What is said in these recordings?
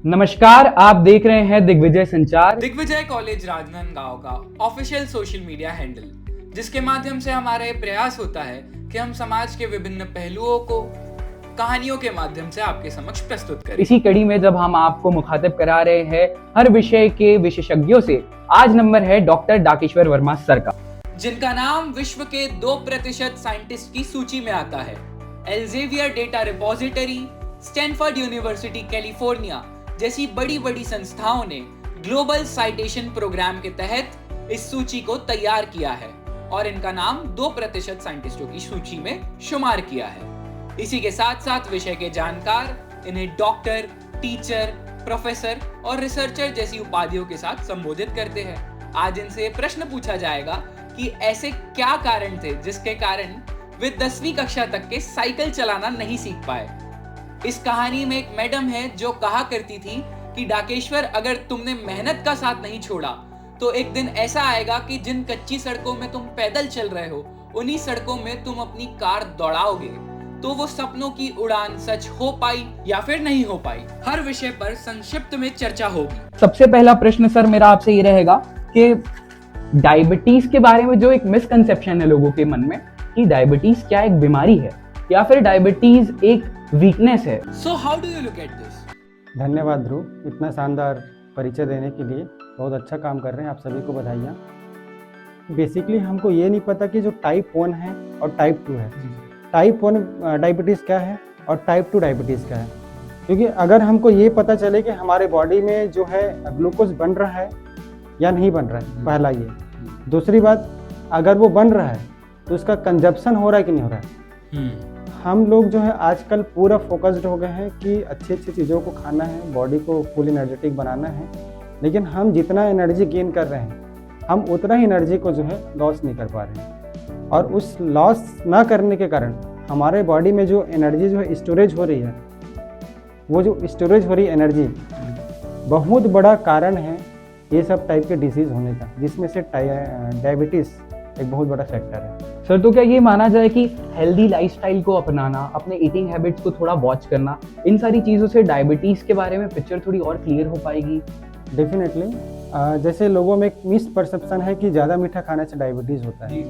नमस्कार, आप देख रहे हैं दिग्विजय संचार। दिग्विजय कॉलेज राजनांदगांव का ऑफिशियल सोशल मीडिया हैंडल, जिसके माध्यम से हमारा ये प्रयास होता है कि हम समाज के विभिन्न पहलुओं को कहानियों के माध्यम से आपके समक्ष प्रस्तुत करें। इसी कड़ी में जब हम आपको मुखातिब करा रहे हैं हर विषय के विशेषज्ञों से, आज नंबर है डॉक्टर डाकेश्वर वर्मा सर का, जिनका नाम विश्व के 2% साइंटिस्ट की सूची में आता है। Elsevier data repository, Stanford university California जैसी बड़ी बड़ी संस्थाओं ने ग्लोबल साइटेशन प्रोग्राम के तहत इस सूची को तैयार किया है और इनका नाम 2% साइंटिस्टों की सूची में शुमार किया है। इसी के साथ साथ विषय के जानकार इन्हें डॉक्टर, टीचर, प्रोफेसर और रिसर्चर जैसी उपाधियों के साथ संबोधित करते हैं। आज इनसे प्रश्न पूछा जाएगा कि ऐसे क्या कारण थे जिसके कारण वे 10वीं कक्षा तक के साइकिल चलाना नहीं सीख पाए। इस कहानी में एक मैडम है जो कहा करती थी कि डाकेश्वर, अगर तुमने मेहनत का साथ नहीं छोड़ा तो एक दिन ऐसा आएगा कि जिन कच्ची सड़कों में तुम पैदल चल रहे हो, उन्हीं सड़कों में तुम अपनी कार दौड़ाओगे। तो वो सपनों की उड़ान सच हो पाई या फिर नहीं हो पाई, हर विषय पर संक्षिप्त में चर्चा होगी। सबसे पहला प्रश्न सर मेरा आपसे ये रहेगा कि डायबिटीज के बारे में जो एक मिसकंसेप्शन है लोगों के मन में कि डायबिटीज क्या एक बीमारी है या फिर डायबिटीज एक वीकनेस है। So how do you look at this? धन्यवाद ध्रुव, इतना शानदार परिचय देने के लिए। बहुत अच्छा काम कर रहे हैं, आप सभी को बधाइयाँ। बेसिकली हमको ये नहीं पता कि जो टाइप 1 है और टाइप 2 है, टाइप 1 डायबिटीज़ क्या है और टाइप 2 डायबिटीज़ क्या है। क्योंकि अगर हमको ये पता चले कि हमारे बॉडी में जो है ग्लूकोज बन रहा है या नहीं बन रहा है, पहला ये। दूसरी बात, अगर वो बन रहा है तो उसका कंजप्शन हो रहा है कि नहीं हो रहा है। हम लोग जो है आजकल पूरा फोकस्ड हो गए हैं कि अच्छी अच्छी चीज़ों को खाना है, बॉडी को फुल एनर्जेटिक बनाना है, लेकिन हम जितना एनर्जी गेन कर रहे हैं हम उतना ही एनर्जी को जो है लॉस नहीं कर पा रहे हैं। और उस लॉस ना करने के कारण हमारे बॉडी में जो एनर्जी जो है स्टोरेज हो रही है, वो जो स्टोरेज हो रही एनर्जी बहुत बड़ा कारण है ये सब टाइप के डिसीज़ होने का, जिसमें से डायबिटीज़ एक बहुत बड़ा फैक्टर है। सर, तो क्या ये माना जाए कि हेल्दी लाइफस्टाइल को अपनाना, अपने ईटिंग हैबिट्स को थोड़ा वॉच करना, इन सारी चीज़ों से डायबिटीज के बारे में पिक्चर थोड़ी और क्लियर हो पाएगी? डेफिनेटली। जैसे लोगों में एक मिसपरसेप्शन है कि ज़्यादा मीठा खाने से डायबिटीज़ होता है,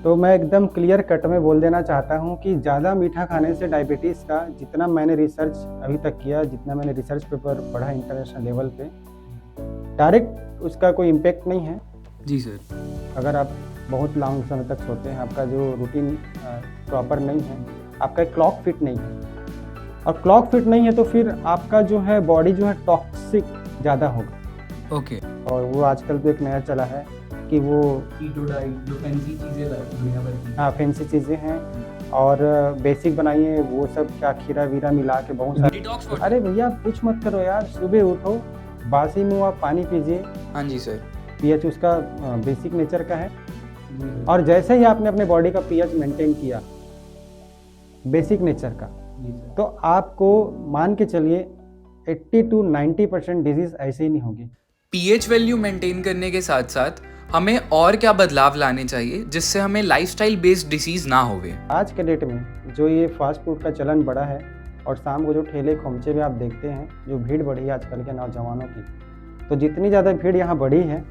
तो मैं एकदम क्लियर कट में बोल देना चाहता हूँ कि ज़्यादा मीठा खाने से डायबिटीज़ का, जितना मैंने रिसर्च अभी तक किया, जितना मैंने रिसर्च पेपर पढ़ा इंटरनेशनल लेवल पे, डायरेक्ट उसका कोई इम्पेक्ट नहीं है। जी सर। अगर आप बहुत लॉन्ग समय तक सोते हैं, आपका जो रूटीन प्रॉपर नहीं है, आपका क्लॉक फिट नहीं है, और क्लॉक फिट नहीं है तो फिर आपका जो है बॉडी जो है टॉक्सिक ज़्यादा होगा। ओके। और वो आजकल तो एक नया चला है कि वो कीटो डाइट, जो फैंसी चीज़ें, हाँ फैंसी चीज़ें हैं और बेसिक बनाइए, वो सब क्या खीरा वीरा मिला के बहुत सारे। अरे भैया कुछ मत करो यार, सुबह उठो, बासी मुँह आप पानी पीजिए। हाँ जी सर। पीएच उसका बेसिक नेचर का है, और जैसे ही आपने अपने बॉडी का पीएच मेंटेन किया बेसिक नेचर का, तो आपको मान के चलिए 80 to 90% डिजीज ऐसे ही नहीं होगी। पीएच वैल्यू मेंटेन करने के साथ साथ हमें और क्या बदलाव लाने चाहिए जिससे हमें लाइफस्टाइल बेस्ड डिसीज ना होवे? आज के डेट में जो ये फास्ट फूड का चलन बढ़ा है और शाम को जो ठेले खोमचे में आप देखते हैं जो भीड़ बढ़ी है आजकल के नौजवानों की, तो जितनी ज़्यादा भीड़ यहाँ बढ़ी है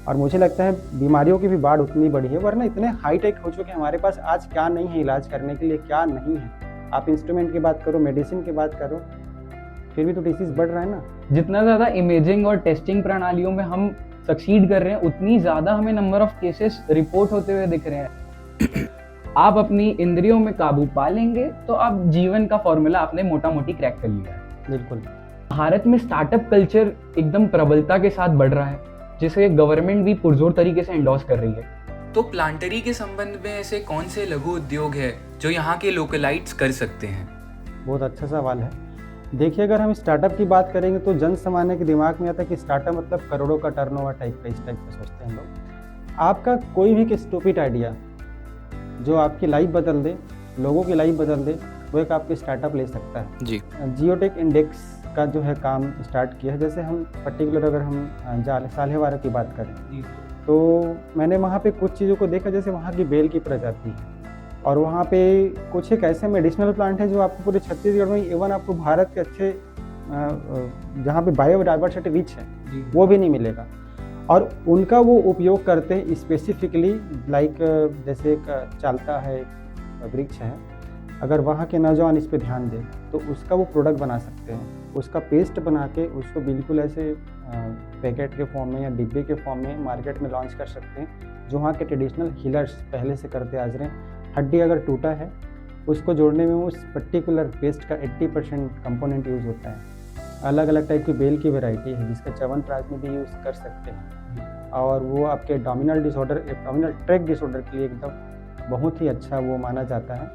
और मुझे लगता है बीमारियों की भी बाढ़ उतनी बड़ी है। वरना इतने हाईटेक हो चुके हमारे पास आज क्या नहीं है इलाज करने के लिए, क्या नहीं है। आप इंस्ट्रूमेंट की बात करो, मेडिसिन की बात करो, फिर भी तो डिसीज बढ़ रहा है ना। जितना ज़्यादा इमेजिंग और टेस्टिंग प्रणालियों में हम सक्सीड कर रहे हैं, उतनी ज़्यादा हमें नंबर ऑफ केसेस रिपोर्ट होते हुए दिख रहे हैं। आप अपनी इंद्रियों में काबू पा लेंगे तो आप जीवन का फॉर्मूला आपने मोटा मोटी क्रैक कर लिया है। बिल्कुल। भारत में स्टार्टअप कल्चर एकदम प्रबलता के साथ बढ़ रहा है, जिसे गवर्नमेंट भी पुरजोर तरीके से एंडोर्स कर रही है। तो प्लांटरी के संबंध में ऐसे कौन से लघु उद्योग है जो यहाँ के लोकलाइट्स कर सकते हैं? बहुत अच्छा सवाल है। देखिए, अगर हम स्टार्टअप की बात करेंगे तो जन सामान्य के दिमाग में आता है कि स्टार्टअप मतलब करोड़ों का टर्नओवर टाइप का, इस टाइप का सोचते हैं लोग। आपका कोई भी स्टूपिड आइडिया जो आपकी लाइफ बदल दे, लोगों की लाइफ बदल दे, वो एक आपके स्टार्टअप ले सकता है। जी। जियोटेक इंडेक्स का जो है काम स्टार्ट किया है। जैसे हम पर्टिकुलर अगर हम साल्हेवारा की बात करें तो मैंने वहाँ पे कुछ चीज़ों को देखा, जैसे वहाँ की बेल की प्रजाति है और वहाँ पे कुछ एक ऐसे मेडिसिनल प्लांट है जो आपको पूरे छत्तीसगढ़ में, इवन आपको भारत के अच्छे जहाँ पे बायोडाइवर्सिटी रिच है वो भी नहीं मिलेगा। और उनका वो उपयोग करते हैं स्पेसिफिकली, लाइक जैसे एक चालता है, एक वृक्ष है, अगर वहाँ के नौजवान इस पे ध्यान दें तो उसका वो प्रोडक्ट बना सकते हैं। उसका पेस्ट बना के उसको बिल्कुल ऐसे पैकेट के फॉर्म में या डिब्बे के फॉर्म में मार्केट में लॉन्च कर सकते हैं, जो वहाँ के ट्रेडिशनल हीलर्स पहले से करते आ रहे हैं। हड्डी अगर टूटा है उसको जोड़ने में उस पर्टिकुलर पेस्ट का 80% कंपोनेंट यूज़ होता है। अलग अलग टाइप की बेल की वैरायटी है जिसका च्यवनप्राश में भी यूज़ कर सकते हैं, और वो आपके abdominal disorder, abdominal tract disorder के लिए एकदम बहुत ही अच्छा वो माना जाता है।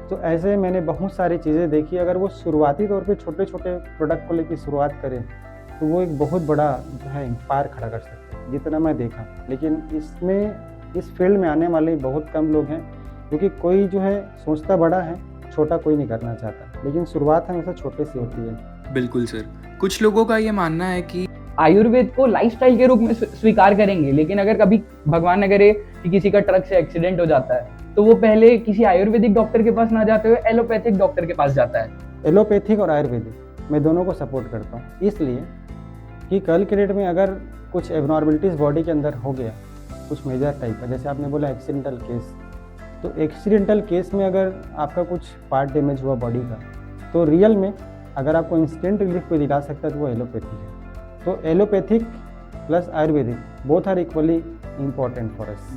तो ऐसे मैंने बहुत सारी चीज़ें देखी। अगर वो शुरुआती तौर पे छोटे छोटे प्रोडक्ट को लेकर शुरुआत करें तो वो एक बहुत बड़ा जो है एम्पायर खड़ा कर सकते हैं, जितना मैं देखा। लेकिन इसमें इस फील्ड में आने वाले बहुत कम लोग हैं, क्योंकि कोई जो है सोचता बड़ा है, छोटा कोई नहीं करना चाहता, लेकिन शुरुआत हमेशा छोटे से होती है। बिल्कुल सर, कुछ लोगों का ये मानना है कि आयुर्वेद को लाइफस्टाइल के रूप में स्वीकार करेंगे, लेकिन अगर कभी भगवान न करे कि किसी का ट्रक से एक्सीडेंट हो जाता है तो वो पहले किसी आयुर्वेदिक डॉक्टर के पास ना जाते हुए एलोपैथिक डॉक्टर के पास जाता है। एलोपैथिक और आयुर्वेदिक मैं दोनों को सपोर्ट करता हूँ, इसलिए कि कल के डेट में अगर कुछ एबनॉर्मलिटीज़ बॉडी के अंदर हो गया, कुछ मेजर टाइप का, जैसे आपने बोला एक्सीडेंटल केस, तो एक्सीडेंटल केस में अगर आपका कुछ पार्ट डैमेज हुआ बॉडी का, तो रियल में अगर आपको इंस्टेंट रिलीफ कोई दिला सकता है तो वो एलोपैथिक है। तो allopathic plus ayurvedic both are equally important for us.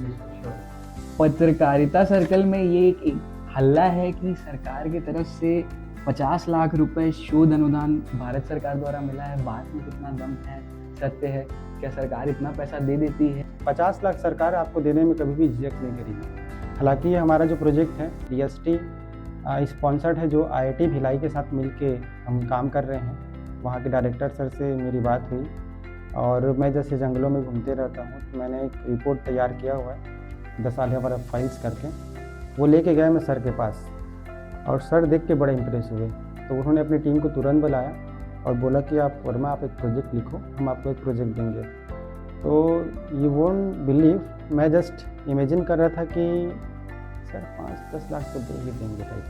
पत्रकारिता सर्कल में ये एक हल्ला है कि सरकार की तरफ से 50 लाख रुपए शोध अनुदान भारत सरकार द्वारा मिला है। बात में कितना दम है, सत्य है? क्या सरकार इतना पैसा दे देती है? 50 लाख सरकार आपको देने में कभी भी झिझक नहीं करेगी। हालांकि ये हमारा जो प्रोजेक्ट है DST स्पॉन्सर्ड है, जो IIT भिलाई के साथ मिलके हम काम कर रहे हैं। वहाँ के डायरेक्टर सर से मेरी बात हुई, और मैं जैसे जंगलों में घूमते रहता हूँ तो मैंने एक रिपोर्ट तैयार किया हुआ है 10 साल या 12 फाइल्स करके, वो लेके गया मैं सर के पास, और सर देख के बड़े इम्प्रेस हुए। तो उन्होंने अपनी टीम को तुरंत बुलाया और बोला कि आप वर्मा, आप एक प्रोजेक्ट लिखो, हम आपको एक प्रोजेक्ट देंगे। तो यू वोंट बिलीव, मैं जस्ट इमेजिन कर रहा था कि सर 5-10 लाख तो दे ही देंगे टाइप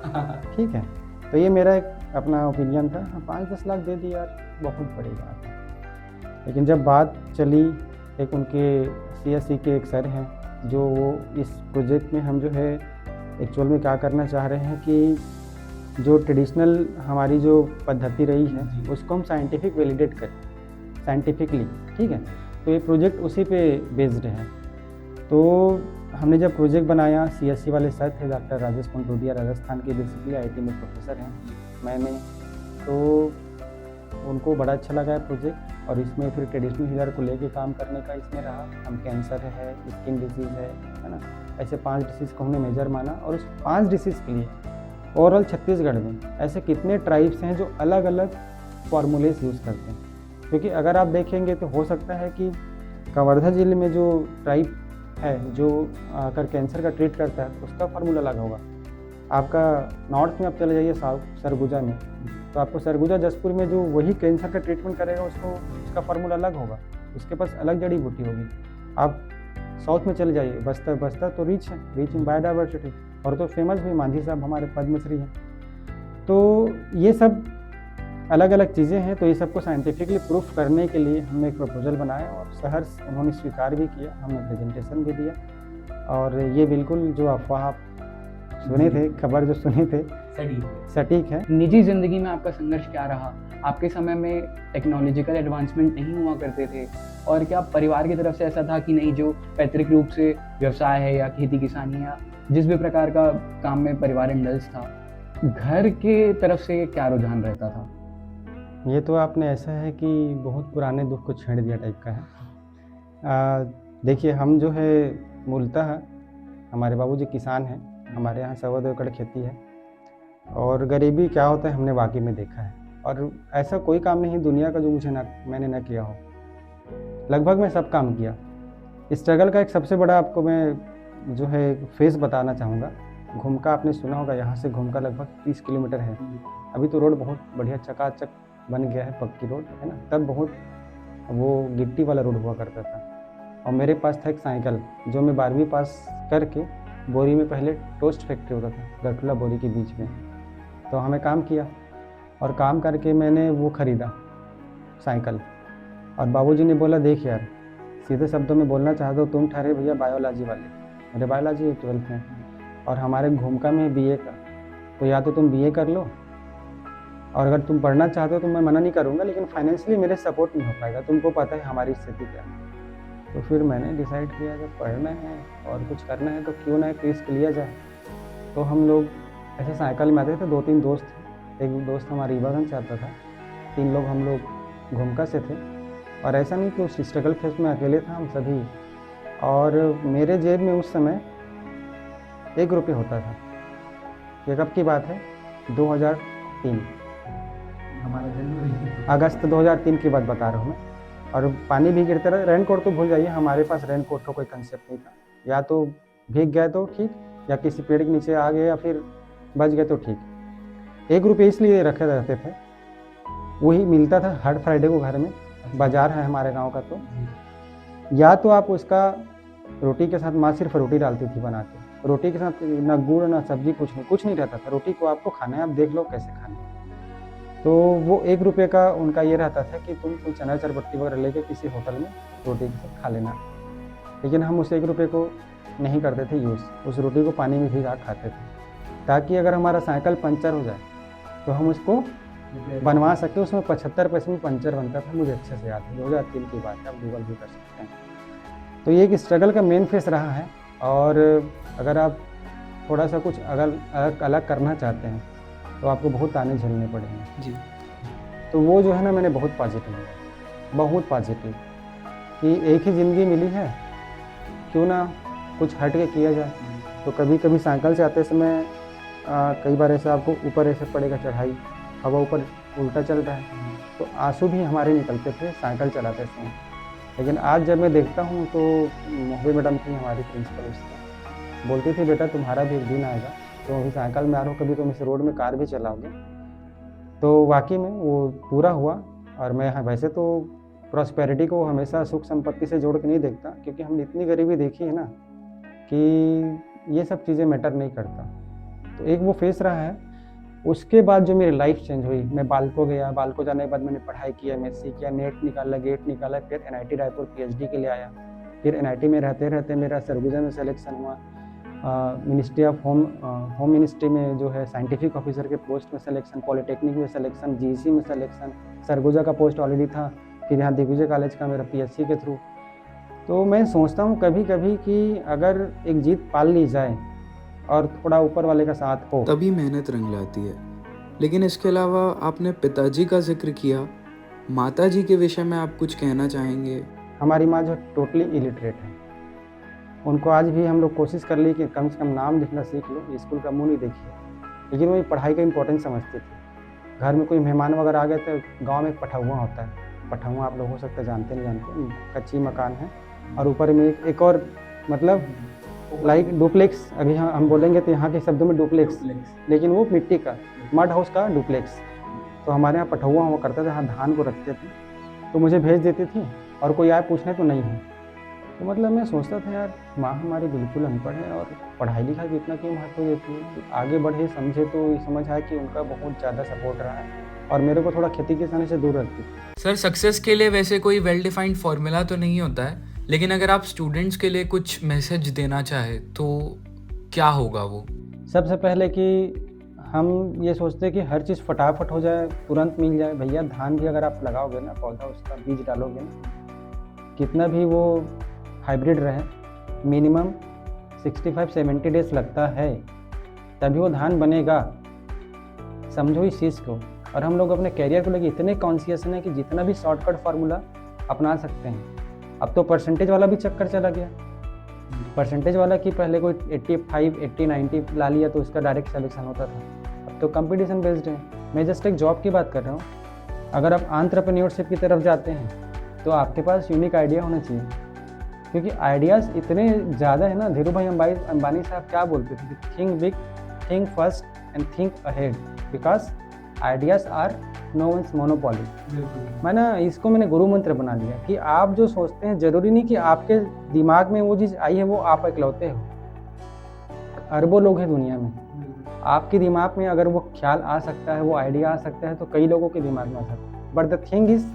का। ठीक है, तो ये मेरा एक अपना ओपिनियन था। 5-10 लाख दे दिए यार, बहुत बड़ी बात है। लेकिन जब बात चली, एक उनके CSE के एक सर हैं, जो वो इस प्रोजेक्ट में हम जो है एक्चुअल में क्या करना चाह रहे हैं कि जो ट्रेडिशनल हमारी जो पद्धति रही है उसको हम साइंटिफिक वैलिडेट करें, साइंटिफिकली। ठीक है, तो ये प्रोजेक्ट उसी पे बेस्ड है। तो हमने जब प्रोजेक्ट बनाया, CSE वाले सर थे डॉक्टर राजेश पंटोडिया, राजस्थान के, बेसिकली IIT में प्रोफेसर हैं, मैंने, तो उनको बड़ा अच्छा लगा है प्रोजेक्ट। और इसमें फिर ट्रेडिशनल हीलर को लेके काम करने का इसमें रहा। हम कैंसर है, स्किन डिसीज़ है ना, ऐसे 5 डिसीज़ को हमने मेजर माना। और उस 5 डिसीज़ के लिए ओवरऑल छत्तीसगढ़ में ऐसे कितने ट्राइब्स हैं जो अलग अलग फार्मूलेस यूज़ करते हैं। क्योंकि अगर आप देखेंगे तो हो सकता है कि कवर्धा जिले में जो ट्राइब है जो आकर कैंसर का ट्रीट करता है उसका फार्मूला अलग होगा। आपका नॉर्थ में आप चले जाइए, साउथ सरगुजा में, तो आपको सरगुजा जसपुर में जो वही कैंसर का ट्रीटमेंट करेगा उसका फार्मूला अलग होगा, उसके पास अलग जड़ी बूटी होगी। आप साउथ में चले जाइए, बस्तर, बस्तर तो रिच है, रिच इन बायोडाइवर्सिटी, और तो फेमस भी मांझी साहब हमारे पद्मश्री हैं। तो ये सब अलग अलग चीज़ें हैं। तो ये सबको साइंटिफिकली प्रूफ करने के लिए हमने एक प्रपोजल बनाया, और सहर्ष उन्होंने स्वीकार भी किया, हमने प्रेजेंटेशन भी दिया। और ये बिल्कुल जो अफवाह आप सुने थे, खबर जो सुने थे, सटीक है। निजी जिंदगी में आपका संघर्ष क्या रहा? आपके समय में टेक्नोलॉजिकल एडवांसमेंट नहीं हुआ करते थे, और क्या परिवार की तरफ से ऐसा था कि नहीं, जो पैतृक रूप से व्यवसाय है या खेती किसानी या जिस भी प्रकार का काम में परिवार इंडल्ज था, घर के तरफ से क्या रुझान रहता था? ये तो आपने ऐसा है कि बहुत पुराने दुख को छेड़ दिया टाइप का है। देखिए, हम जो है मूलतः हमारे बाबूजी किसान हैं, हमारे यहाँ 1.25 एकड़ खेती है, और गरीबी क्या होता है हमने वाकई में देखा है। और ऐसा कोई काम नहीं दुनिया का जो मैंने ना किया हो, लगभग मैं सब काम किया। स्ट्रगल का एक सबसे बड़ा आपको मैं जो है फेस बताना चाहूँगा। घुमका आपने सुना होगा, यहाँ से घुमका लगभग 30 किलोमीटर है। अभी तो रोड बहुत बढ़िया चकाचक बन गया है, पक्की रोड है ना, तब बहुत वो गिट्टी वाला रोड हुआ करता था। और मेरे पास था एक साइकिल, जो मैं 12वीं पास करके बोरी में, पहले टोस्ट फैक्ट्री होता था गढ़खुला बोरी के बीच में, तो हमें काम किया। और काम करके मैंने वो ख़रीदा साइकिल। और बाबूजी ने बोला देख यार, सीधे शब्दों में बोलना चाहते हो, तुम ठहरे भैया बायोलॉजी वाले, मेरे बायोलॉजी 12th में और हमारे घूमका में बीए का, तो या तो तुम बीए कर लो और अगर तुम पढ़ना चाहते हो तो मैं मना नहीं करूँगा, लेकिन फाइनेंशियली मेरे सपोर्ट नहीं हो पाएगा, तुमको पता है हमारी स्थिति क्या है। तो फिर मैंने डिसाइड किया जब पढ़ना है और कुछ करना है तो क्यों ना एक रिस्क लिया जाए। तो हम लोग ऐसे साइकिल में आते थे, 2-3 दोस्त थे, एक दोस्त हमारा रीवागंज से आता था, 3 लोग हम लोग घूमका से थे। और ऐसा नहीं कि उस स्ट्रगल फेज में अकेले था, हम सभी। और मेरे जेब में उस समय 1 रुपये होता था। ये कब की बात है? 2003, हमारा जनवरी अगस्त 2003 की बात बता रहा हूँ मैं। और पानी भी गिरते रहे, रेनकोट तो भूल जाइए, हमारे पास रेनकोट का कोई कंसेप्ट नहीं था। या तो भीग गए तो ठीक, या किसी पेड़ के नीचे आ गए या फिर बच गए तो ठीक। 1 रुपये इसलिए रखे रहते थे, वही मिलता था हर फ्राइडे को घर में, बाज़ार है हमारे गांव का। तो या तो आप उसका रोटी के साथ, माँ सिर्फ रोटी डालती थी बना के, रोटी के साथ ना गुड़ ना सब्जी, कुछ नहीं रहता था, रोटी को आपको खाना है, आप देख लो कैसे खाना है। तो वो 1 रुपये का उनका ये रहता था कि तुम कोई चना चरपट्टी वगैरह लेके किसी होटल में रोटी के साथ खा लेना। लेकिन हम उस 1 रुपये को नहीं करते थे यूज़, उस रोटी को पानी में भिगा खाते थे, ताकि अगर हमारा साइकिल पंचर हो जाए तो हम उसको बनवा सकते। उसमें 75 पैसे में पंचर बनता था, मुझे अच्छे से याद है, 2003 की बात है, आप गूगल भी कर सकते हैं। तो ये एक स्ट्रगल का मेन फेस रहा है। और अगर आप थोड़ा सा कुछ अलग करना चाहते हैं तो आपको बहुत ताने झेलने पड़ेंगे जी। तो वो जो है ना, मैंने बहुत पॉजिटिव कि एक ही ज़िंदगी मिली है, क्यों ना कुछ हट के किया जाए। तो कभी कभी साइकिल से आते समय कई बार ऐसा आपको ऊपर ऐसे पड़ेगा चढ़ाई, हवा ऊपर उल्टा चल रहा है, तो आंसू भी हमारे निकलते थे साइकिल चलाते समय। लेकिन आज जब मैं देखता हूँ तो मोहबे मैडम थी हमारी प्रिंसिपल, उसकी बोलती थी बेटा तुम्हारा भी एक दिन आएगा, तुम अभी साइकिल में आ रहे हो, कभी तुम इस रोड में कार भी चलाओगे। तो वाकई में वो पूरा हुआ। और मैं वैसे तो प्रॉस्पेरिटी को हमेशा सुख संपत्ति से जोड़ के नहीं देखता, क्योंकि हमने इतनी गरीबी देखी है ना कि ये सब चीज़ें मैटर नहीं करता। तो एक वो फेस रहा है। उसके बाद जो मेरी लाइफ चेंज हुई, मैं बालको गया, बालको जाने के बाद मैंने पढ़ाई किया, MSc किया, नेट निकाला, गेट निकाला, फिर NIT रायपुर PhD के लिए आया। फिर NIT में रहते रहते मेरा सरगुजा में सिलेक्शन हुआ, मिनिस्ट्री ऑफ होम मिनिस्ट्री में जो है साइंटिफिक ऑफिसर के पोस्ट में सिलेक्शन, पॉलिटेक्निक में सिलेक्शन, GEC में सिलेक्शन, सरगुजा का पोस्ट ऑलरेडी था, फिर यहाँ दिग्विजय कॉलेज का मेरा PSC के थ्रू। तो मैं सोचता हूँ कभी कभी कि अगर एक जीत पाल ली जाए और थोड़ा ऊपर वाले का साथ हो, तभी मेहनत रंग लाती है। लेकिन इसके अलावा आपने पिताजी का जिक्र किया, माता जी के विषय में आप कुछ कहना चाहेंगे? हमारी माँ जो टोटली इलिटरेट है, उनको आज भी हम लोग कोशिश कर ली कि कम से कम नाम लिखना सीख लो, स्कूल का मुँह नहीं देखिए, लेकिन वो पढ़ाई का इम्पोर्टेंस समझती थी। घर में कोई मेहमान वगैरह आ गए तो गांव में एक पठौआ होता है, पठौआ आप लोग हो सकते जानते नहीं जानते, कच्ची मकान है और ऊपर में एक और मतलब लाइक डुप्लेक्स, अभी हम बोलेंगे तो यहाँ के शब्दों में डुप्लेक्स, लेकिन वो मिट्टी का मड हाउस का डुप्लेक्स। तो हमारे यहाँ पठौआ हुआ करता था, धान को रखते थे, तो मुझे भेज देती थी और कोई आए पूछने तो नहीं है। तो मतलब मैं सोचता था यार माँ हमारी बिल्कुल अनपढ़ है और पढ़ाई लिखाई भी इतना क्यों महत्व देती है, आगे बढ़े समझे। तो ये समझ आया कि उनका बहुत ज़्यादा सपोर्ट रहा है और मेरे को थोड़ा खेती किसानी से दूर रखती थी। सर, सक्सेस के लिए वैसे कोई वेल डिफाइंड फॉर्मूला तो नहीं होता है, लेकिन अगर आप स्टूडेंट्स के लिए कुछ मैसेज देना चाहे तो क्या होगा वो? सबसे पहले कि हम ये सोचते हैं कि हर चीज़ फटाफट हो जाए, तुरंत मिल जाए। भैया धान भी अगर आप लगाओगे ना, पौधा उसका बीज डालोगे ना, कितना भी वो हाइब्रिड रहे, मिनिमम 65-70 डेज लगता है, तभी वो धान बनेगा। समझो इस चीज़ को। और हम लोग अपने कैरियर को लेकर इतने कॉन्शियस हैं कि जितना भी शॉर्टकट फार्मूला अपना सकते हैं। अब तो परसेंटेज वाला भी चक्कर चला गया, परसेंटेज वाला कि पहले कोई 85, 80, 90 ला लिया तो उसका डायरेक्ट सिलेक्शन होता था, अब तो कंपटीशन बेस्ड है। मैं जस्ट एक जॉब की बात कर रहा हूँ। अगर आप एंटरप्रेन्योरशिप की तरफ जाते हैं तो आपके पास यूनिक आइडिया होना चाहिए, क्योंकि आइडियाज़ इतने ज़्यादा है ना। धीरू भाई अंबानी साहब क्या बोलते थे, think big, think first and think ahead, because ideas are no one's monopoly. इसको मैंने गुरु मंत्र बना लिया कि आप जो सोचते हैं जरूरी नहीं कि आपके दिमाग में वो चीज़ आई है वो आप इकलौते हो। अरबों लोग हैं दुनिया में, आपके दिमाग में अगर वो ख्याल आ सकता है, वो आइडिया आ सकता है, तो कई लोगों के दिमाग में आ सकता है। बट द थिंग इज,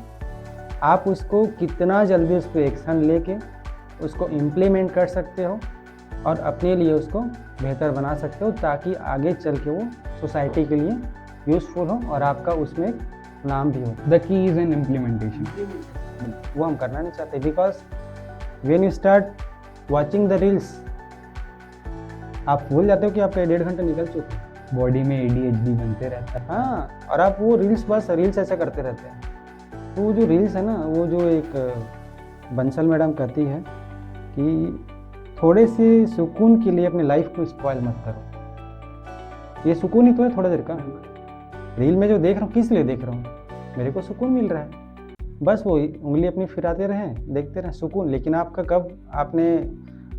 आप उसको कितना जल्दी उस पर एक्शन लेके उसको इम्प्लीमेंट कर सकते हो और अपने लिए उसको बेहतर बना सकते हो, ताकि आगे चल के वो सोसाइटी के लिए यूज़फुल हो और आपका उसमें नाम भी हो। The key is in implementation. वो हम करना नहीं चाहते, because when you start watching the reels, आप भूल जाते हो कि आपका 1.5 घंटा निकल चुका है। बॉडी में ADHD बनते रहता है। हाँ, और आप वो बस रील्स ऐसा करते रहते हैं। तो वो जो रील्स है ना, वो जो एक बंसल मैडम कहती है कि थोड़े से सुकून के लिए अपनी लाइफ को स्पॉइल मत करो। ये सुकून ही तो है थोड़ा देर का। रील में जो देख रहा हूँ, किस लिए देख रहा हूँ? मेरे को सुकून मिल रहा है, बस वो उंगली अपनी फिराते रहें, देखते रहें, सुकून। लेकिन आपका कब आपने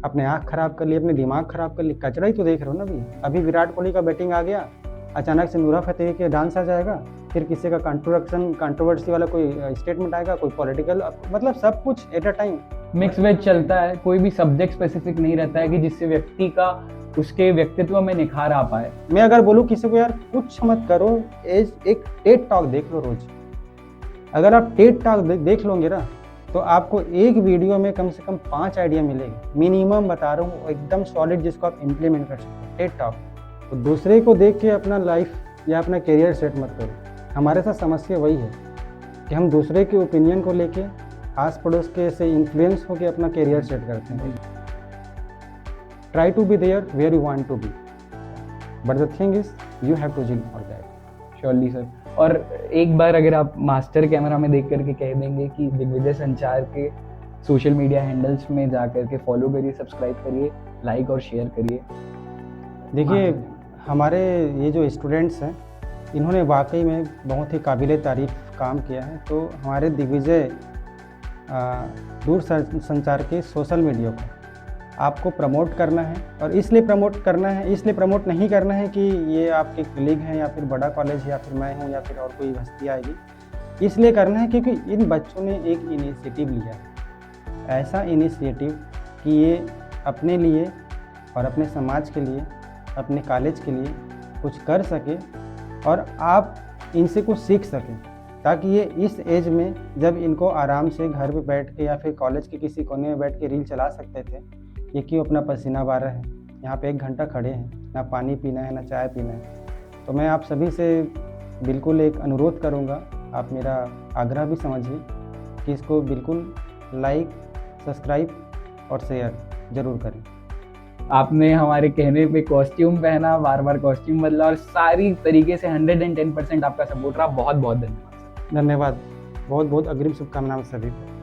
अपने आँख खराब कर ली, अपने दिमाग खराब कर ली? कचरा ही तो देख रहे हो ना। अभी विराट कोहली का बैटिंग आ गया, अचानक से नूरा फतेही के डांस आ जाएगा, फिर किसी का कंट्रोवर्सी वाला कोई स्टेटमेंट आएगा, कोई पॉलिटिकल, मतलब सब कुछ at a time mix veg चलता है। कोई भी सब्जेक्ट स्पेसिफिक नहीं रहता है कि जिससे व्यक्ति का उसके व्यक्तित्व में निखार आ पाए। मैं अगर बोलूँ किसी को यार कुछ मत करो, एक टेड टॉक देख लो रोज। अगर आप टेड टॉक देख लोगे ना, तो आपको एक वीडियो में कम से कम 5 आइडिया मिलेगी, मिनिमम बता रहा हूँ, एकदम सॉलिड, जिसको आप इम्प्लीमेंट कर सकते हो। Ted talk. तो दूसरे को देख के अपना लाइफ या अपना करियर सेट मत करो। हमारे साथ समस्या वही है कि हम दूसरे के ओपिनियन को लेके आस पड़ोस के से इन्फ्लुएंस होकर अपना करियर सेट करते हैं। Try to be there where you want to be, but the thing is you have to jig for that. Surely sir. और एक बार अगर आप मास्टर कैमरा में देख करके कह देंगे कि दिग्विजय संचार के सोशल मीडिया हैंडल्स में जा करके फॉलो करिए, सब्सक्राइब करिए, लाइक और शेयर करिए। देखिए, हमारे ये जो स्टूडेंट्स हैं, इन्होंने वाकई में बहुत ही काबिल तारीफ काम किया है। तो हमारे दिग्विजय दूर संचार के सोशल मीडिया को आपको प्रमोट करना है, और इसलिए प्रमोट नहीं करना है कि ये आपके कलीग हैं या फिर बड़ा कॉलेज है या फिर मैं हूँ या फिर और कोई हस्ती आएगी। इसलिए करना है क्योंकि इन बच्चों ने एक इनिशिएटिव लिया है, ऐसा इनिशिएटिव कि ये अपने लिए और अपने समाज के लिए, अपने कॉलेज के लिए कुछ कर सके और आप इनसे कुछ सीख सकें, ताकि ये इस एज में जब इनको आराम से घर पे बैठ के या फिर कॉलेज के किसी कोने में बैठ के रील चला सकते थे, ये क्यों अपना पसीना बहा रहे हैं, यहाँ पे 1 घंटा खड़े हैं, ना पानी पीना है ना चाय पीना है। तो मैं आप सभी से बिल्कुल एक अनुरोध करूँगा, आप मेरा आग्रह भी समझिए कि इसको बिल्कुल लाइक, सब्सक्राइब और शेयर ज़रूर करें। आपने हमारे कहने पे कॉस्ट्यूम पहना, बार बार कॉस्ट्यूम बदला और सारी तरीके से 110% आपका सपोर्ट रहा। बहुत बहुत धन्यवाद। धन्यवाद, बहुत बहुत अग्रिम शुभकामनाएं सभी को।